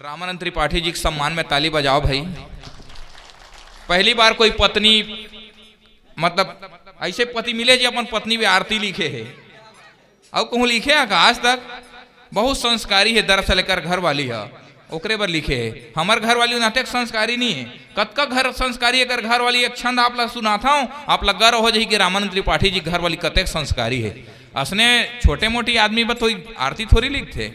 रामानंद त्रिपाठी जी के सम्मान में ताली बजाओ भाई। पहली बार कोई पत्नी मतलब ऐसे पति मिले जी अपन पत्नी भी आरती लिखे है और कहूँ लिखे है आज तक बहुत संस्कारी है, दरअसल लेकर घर वाली है ओकरे पर लिखे है। हमार घर वाली नाते संस्कारी नहीं है, कतका घर संस्कारी है। घर वाली एक छंद आप सुनाता हूँ, आप गर्व हो जाए कि रामानंद त्रिपाठी जी घर वाली कतेक संस्कारी है। असने छोटे मोटी आदमी पर थोड़ी आरती थोड़ी लिखते,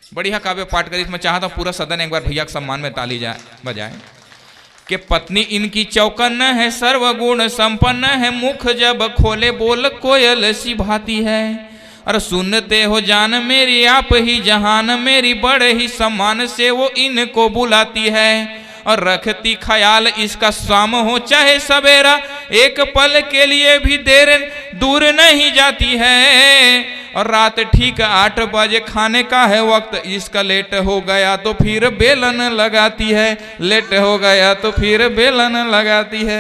बढ़िया काव्य पाठ करी। मैं चाहता हूँ पूरा सदन एक बार भैया के सम्मान में ताली बजाए कि पत्नी इनकी चौकन्न है, सर्वगुण संपन्न है, मुख जब खोले बोल कोयल सी भाती है। और सुनते हो जान मेरी आप ही जहान मेरी, बड़े ही सम्मान से वो इनको बुलाती है। और रखती ख्याल इसका शाम हो चाहे सवेरा, एक पल के लिए भी देर दूर नहीं जाती है। और रात ठीक 8 बजे खाने का है वक्त, इसका लेट हो गया तो फिर बेलन लगाती है, लेट हो गया तो फिर बेलन लगाती है।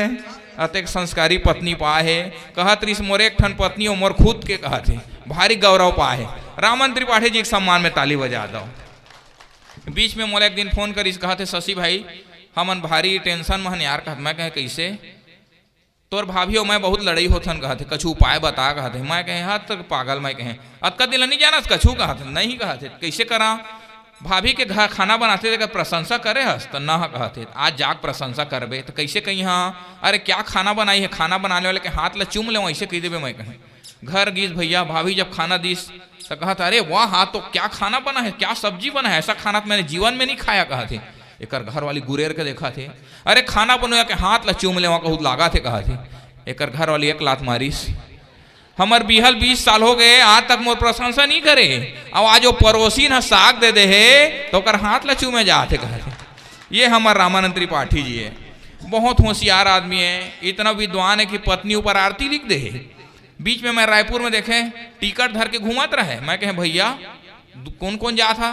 अतः संस्कारी पत्नी पाए कहत रिस मोर एक ठन पत्नी और मोर खुद के कहत है, भारी गौरव पाए। रामानंद त्रिपाठी जी के सम्मान में ताली बजा दो। बीच में मोला एक दिन फोन करिस कहते शशि भाई हमन भारी टेंशन में यार। कहत मैं कहे कैसे? तोर भाभी हो मैं बहुत लड़ाई होथन कहते, कछु उपाय बता कहते। मैं कहे हाँ तक पागल मैं कहे अतका दिन नहीं जाना कछु कहते नहीं कहते कैसे करा। भाभी के घर खाना बनाते थे प्रशंसा करे हस तो ना कहते आज जाग प्रशंसा करबे तो कैसे कही हाँ अरे क्या खाना बनाई है, खाना बनाने वाले के हाथ ला चूम ले ऐसे कह देवे। मैं कहे घर गीस भैया भाभी जब खाना दीस तो कहता अरे वाह हाँ तो क्या खाना बना है, क्या सब्जी बना है, ऐसा खाना तो मैंने जीवन में नहीं खाया कहते। एक घर वाली गुरेर के देखा थे, अरे खाना बनोया के हाथ ला चूम ले वहाँ कहूँ लागा थे कहा थे। एक घर वाली एक लात मारिस। हमार बिहल 20 साल हो गए आज तक मोर प्रशंसा नहीं करे, अब आज वो पड़ोसी न साग दे दे है तो कर हाथ ला चूमे जाते कहते। ये हमार रामानंद त्रिपाठी जी है, बहुत होशियार आदमी है, इतना विद्वान है कि पत्नी ऊपर आरती लिख दे है। बीच में मैं रायपुर में देखे टिकट धर के घुमात रहे। मैं कहे भैया कौन कौन जा था?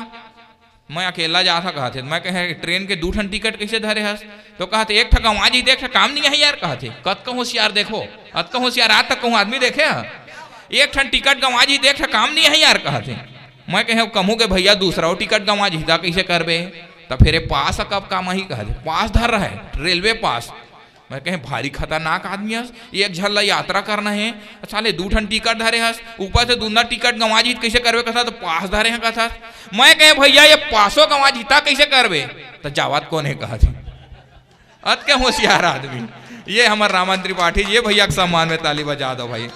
मैं अकेला जा था कहते। मैं कहे ट्रेन के 2 ठन टिकट कैसे धरे हस? तो कहते एक ठका वहाँ जी देख काम नहीं है यार कहते। कत होशियार देखो अत होशियार आज तक कहूँ आदमी देखे एक ठन टिकट गंवा जी देख काम नहीं है यार कहते। मैं कहे कहूँ के भैया दूसरा टिकट गंवा जी कैसे करबे? तो फिर पास कब काम ही कहते पास धर रहा है रेलवे पास। मैं कहे भारी खतरनाक आदमी हस, एक झल्ला यात्रा करना है साले 2 ठन टिकट धरे हस, ऊपर से दूसरा टिकट गंवा जी कैसे करबे कथा तो पास धरे हैं कथा। मैं कहे भैया ये पासो गंवा जीता कैसे करबे? तो जावत कौन है कहा थे। अत के होशियार आदमी ये हमारे रामानंद त्रिपाठी ये भैया के सम्मान में ताली बजा दो भाई।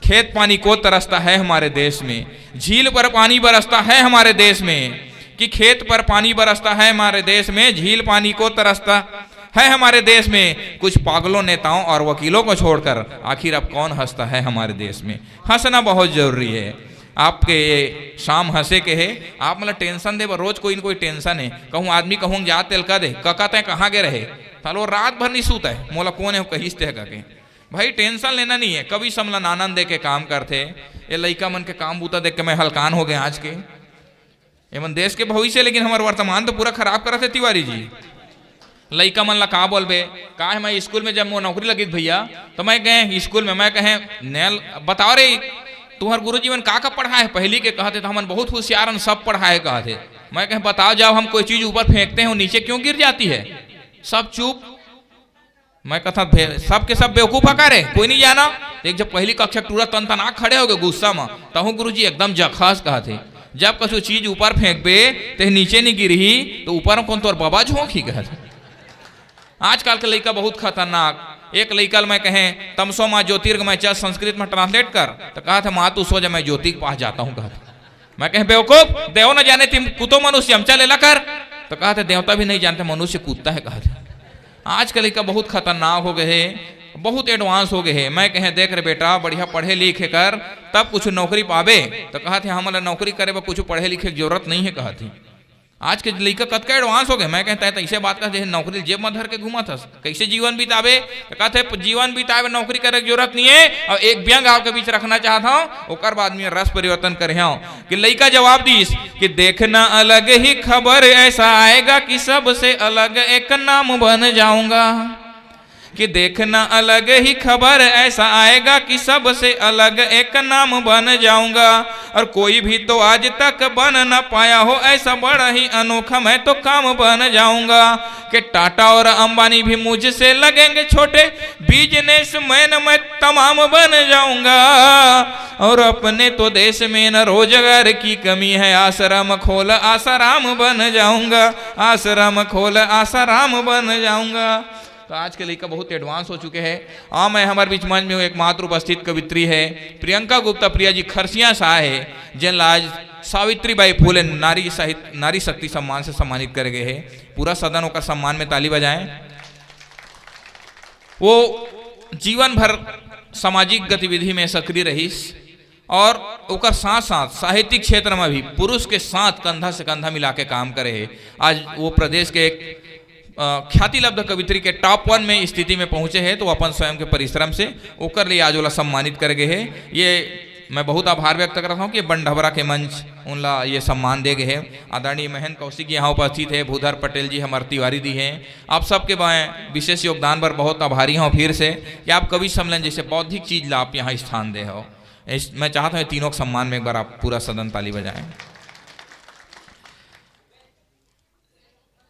खेत पानी को तरसता है हमारे देश में, झील पर पानी बरसता है हमारे देश में, कि खेत पर पानी बरसता है हमारे देश में, झील पानी को तरसता है हमारे देश में। कुछ पागलों नेताओं और वकीलों को छोड़कर आखिर अब कौन हंसता है हमारे देश में? हंसना बहुत जरूरी है। आपके शाम हंसे के है, आप मतलब टेंशन दे रोज कोई न कोई टेंशन है। कहूँ आदमी कहूँ जा तेल का दे ककाते कहाँ के रहे सालो रात भर नहीं सूता है, मोला कौन है कहीस ते के भाई टेंशन लेना नहीं है। कभी समलन आनंद दे के काम करते, ये लड़का मन के काम बूता देख के मैं हलकान हो गए आज के। एवं देश के भविष्य लेकिन हमारे वर्तमान तो पूरा खराब करा थे तिवारी जी। लड़का मन ला का बोलबे का है। मैं स्कूल में जब वो नौकरी लगी भैया तो मैं गए स्कूल में, मैं कहे नैल बताओ रे तुम्हारे गुरु जीवन का पढ़ाए? पहली के कहते तो हमन बहुत होशियार सब पढ़ाए कहते। मैं कहे बताओ जब हम कोई चीज ऊपर फेंकते हैं वो नीचे क्यों गिर जाती है? सब चुप। मैं कथा सब के सब बेवकूफ करे कोई नहीं जाना। एक जब पहली कक्षा टूरा तन तना खड़े हो गए गुस्सा में, तहु गुरु जी एकदम जखास कहते जब कसु चीज ऊपर फेंकबे तो नीचे नहीं गिरही तो ऊपर कौन तोर बाबा झोंक ही कहते। आजकल के लड़का बहुत खतरनाक। एक लड़का मैं कहे तमसो माँ ज्योतिर्गमय चल संस्कृत में ट्रांसलेट कर तो कहा था माँ तू सो जा मैं ज्योति के पास जाता हूँ कहता। मैं कहे बेवकूफ देव न जाने तुम कुतो मनुष्य हम चलेला कर तो कहा था देवता भी नहीं जानते मनुष्य कूदता है कहते। आज के लड़का बहुत खतरनाक हो गए हैं, बहुत एडवांस हो गए हैं। मैं कहे देख रहे बेटा बढ़िया पढ़े लिखे कर तब कुछ नौकरी पावे तो कहा थे हमारा नौकरी करे कुछ पढ़े लिखे की जरूरत नहीं है कहा थी। आज के लड़का कद का एडवांस हो गए। मैं कहता है तो ऐसे बात करते नौकरी जेब में धर के घुमा था कैसे जीवन बितावे? तो कहते जीवन बितावे नौकरी करे की जरूरत नहीं है। और एक व्यंग आपके बीच रखना चाहता हूँ ओकर बाद में रस परिवर्तन करे कि लड़का जवाब दीस कि देखना अलग ही खबर ऐसा आएगा कि सबसे अलग एक नाम बन जाऊंगा, कि देखना अलग ही खबर, ऐसा आएगा कि सबसे अलग एक नाम बन जाऊंगा। और कोई भी तो आज तक बन न पाया हो ऐसा बड़ा ही अनोखा, मैं तो काम बन जाऊंगा। कि टाटा और अंबानी भी मुझसे लगेंगे छोटे, बिजनेसमैन मैं तमाम बन जाऊंगा। और अपने तो देश में न रोजगार की कमी है, आश्रम खोल आसाराम बन जाऊंगा, आश्रम खोल आसाराम बन जाऊंगा। तो आज के लड़का बहुत एडवांस हो चुके हैं। मैं हमारे बीच मंच में हूँ, एक मात्र उपस्थित कवित्री है प्रियंका गुप्ता प्रिया जी खरसिया शाह है, जिन आज सावित्रीबाई फूले नारी शक्ति सम्मान से सम्मानित करे गए हैं। पूरा सदन होकर सम्मान में ताली बजाएं। वो जीवन भर सामाजिक गतिविधि में सक्रिय रही और ओकर साथ साथ साहित्यिक क्षेत्र में भी पुरुष के साथ कंधा से कंधा मिला के काम करे है। आज वो प्रदेश के एक ख्याति लब्ध कवित्री के टॉप 1 में स्थिति में पहुंचे हैं, तो अपन स्वयं के परिश्रम से ओकर लिए आज वाला सम्मानित कर गए हैं। ये मैं बहुत आभार व्यक्त करता हूँ कि बंडभरा के मंच उनला ये सम्मान दे गए हैं। आदरणीय महेंद्र कौशिक यहाँ उपस्थित है, भूधर पटेल जी हमारे तिवारी दी हैं। आप सबके विशेष योगदान पर बहुत आभारी हूँ फिर से कि आप कवि सम्मेलन जैसे बौद्धिक चीज ला आप यहाँ स्थान दे हो। मैं चाहता हूँ तीनों के सम्मान में एक बार आप पूरा सदन ताली बजाएं।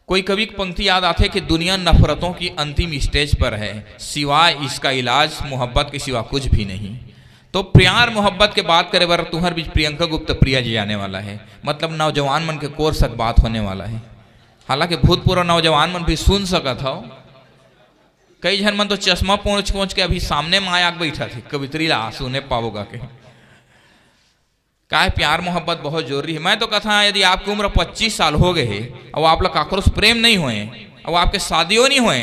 कोई कवि की पंक्ति याद आती है कि दुनिया नफरतों की अंतिम स्टेज पर है, सिवाय इसका इलाज मोहब्बत के सिवा कुछ भी नहीं। तो प्यार मोहब्बत के बात करे बार तुम्हारे बीच प्रियंका गुप्ता प्रिया जी आने वाला है, मतलब नौजवान मन के कोर सक बात होने वाला है। हालांकि भूतपूर्व नौजवान मन भी सुन सकत हो, कई जन मन तो चश्मा पहुंच के अभी सामने में आया बैठा थे कवित्री ला सुने पाओगा के। काय प्यार मोहब्बत बहुत जरूरी है। मैं तो कहता यदि आपकी उम्र 25 साल हो गए है और आप लोग काकरो से प्रेम नहीं हुए और आपके शादियों नहीं हुए,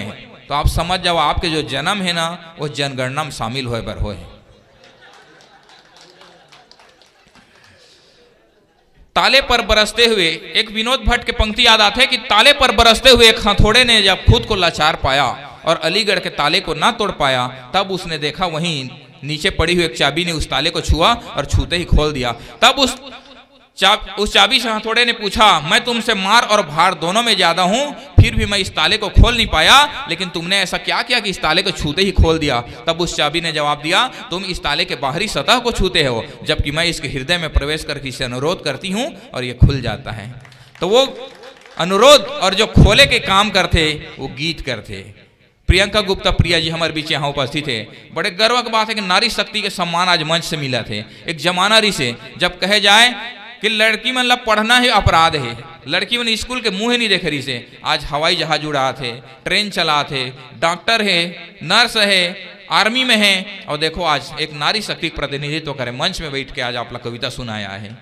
तो आप समझ जाओ आपके जो जन्म है ना वो जनगणना में शामिल होए बर होए। ताले पर बरसते हुए एक विनोद भट्ट के पंक्ति याद आते है कि ताले पर बरसते हुए एक हथौड़े ने जब खुद को लाचार पाया और अलीगढ़ के ताले को ना तोड़ पाया, तब उसने देखा वहीं नीचे पड़ी हुई एक चाबी ने उस ताले को छुआ और छूते ही खोल दिया। तब उस चाबी से हथौड़े ने पूछा, मैं तुमसे मार और भार दोनों में ज्यादा हूं, फिर भी मैं इस ताले को खोल नहीं पाया, लेकिन तुमने ऐसा क्या किया कि इस ताले को छूते ही खोल दिया। तब उस चाबी ने जवाब दिया, तुम इस ताले के बाहरी सतह को छूते हो, जबकि मैं इसके हृदय में प्रवेश करके इसे अनुरोध करती हूं और ये खुल जाता है। तो वो अनुरोध और जो खोले के काम करते वो गीत करते। प्रियंका गुप्ता प्रिया जी हमारे बीच यहाँ उपस्थित है। बड़े गर्व की बात है कि नारी शक्ति के सम्मान आज मंच से मिला थे। एक जमाना रही से जब कहे जाए कि लड़की मन ला पढ़ना ही अपराध है, लड़की मन स्कूल के मुंह नहीं देख रही से, आज हवाई जहाज उड़ा थे, ट्रेन चला थे, डॉक्टर है, नर्स है, आर्मी में है, और देखो आज एक नारी शक्ति प्रतिनिधित्व करे मंच में बैठ के आज आप कविता सुनाया है।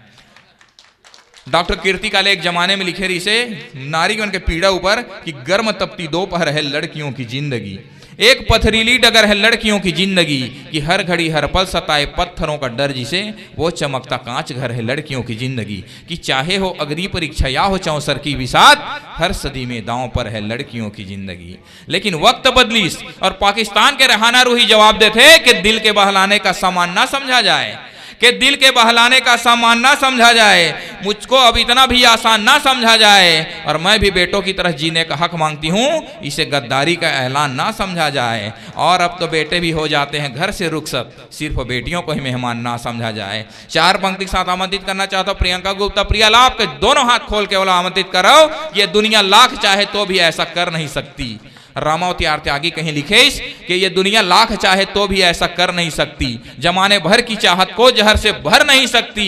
डॉक्टर कीर्ति काले एक जमाने में लिखे रही से नारीगण के पीड़ा ऊपर कि गर्म तपती दोपहर है लड़कियों की जिंदगी, एक पथरीली डगर है लड़कियों की जिंदगी, कि हर घड़ी हर पल सताए पत्थरों का डर जिसे, वो चमकता कांच घर है लड़कियों की जिंदगी, कि चाहे हो अग्नि परीक्षा या हो 64 की विषाद, हर सदी में दांव पर है लड़कियों की जिंदगी। लेकिन वक्त बदलीस और पाकिस्तान के रहाना रूही जवाब देते कि दिल के बहलाने का सामान ना समझा जाए, कि दिल के बहलाने का सामान ना समझा जाए, मुझको अब इतना भी आसान ना समझा जाए, और मैं भी बेटों की तरह जीने का हक मांगती हूँ, इसे गद्दारी का ऐलान ना समझा जाए। और अब तो बेटे भी हो जाते हैं घर से रुखसत, सिर्फ बेटियों को ही मेहमान ना समझा जाए। 4 पंक्ति के साथ आमंत्रित करना चाहता हूँ प्रियंका गुप्ता प्रिया ला, आपके दोनों हाथ खोल के बोला आमंत्रित करो। ये दुनिया लाख चाहे तो भी ऐसा कर नहीं सकती। रामावती आर त्यागी कहीं लिखे कि ये दुनिया लाख चाहे तो भी ऐसा कर नहीं सकती, जमाने भर की चाहत को जहर से भर नहीं सकती,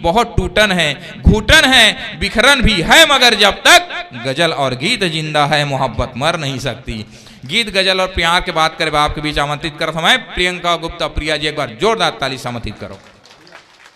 बहुत टूटन है घुटन है बिखरन भी है, मगर जब तक गजल और गीत जिंदा है मोहब्बत मर नहीं सकती। गीत गजल और प्यार के बात करे आपके बीच आमंत्रित कर समय प्रियंका गुप्ता प्रिया जी एक बार जोरदार ताली से आमंत्रित करो।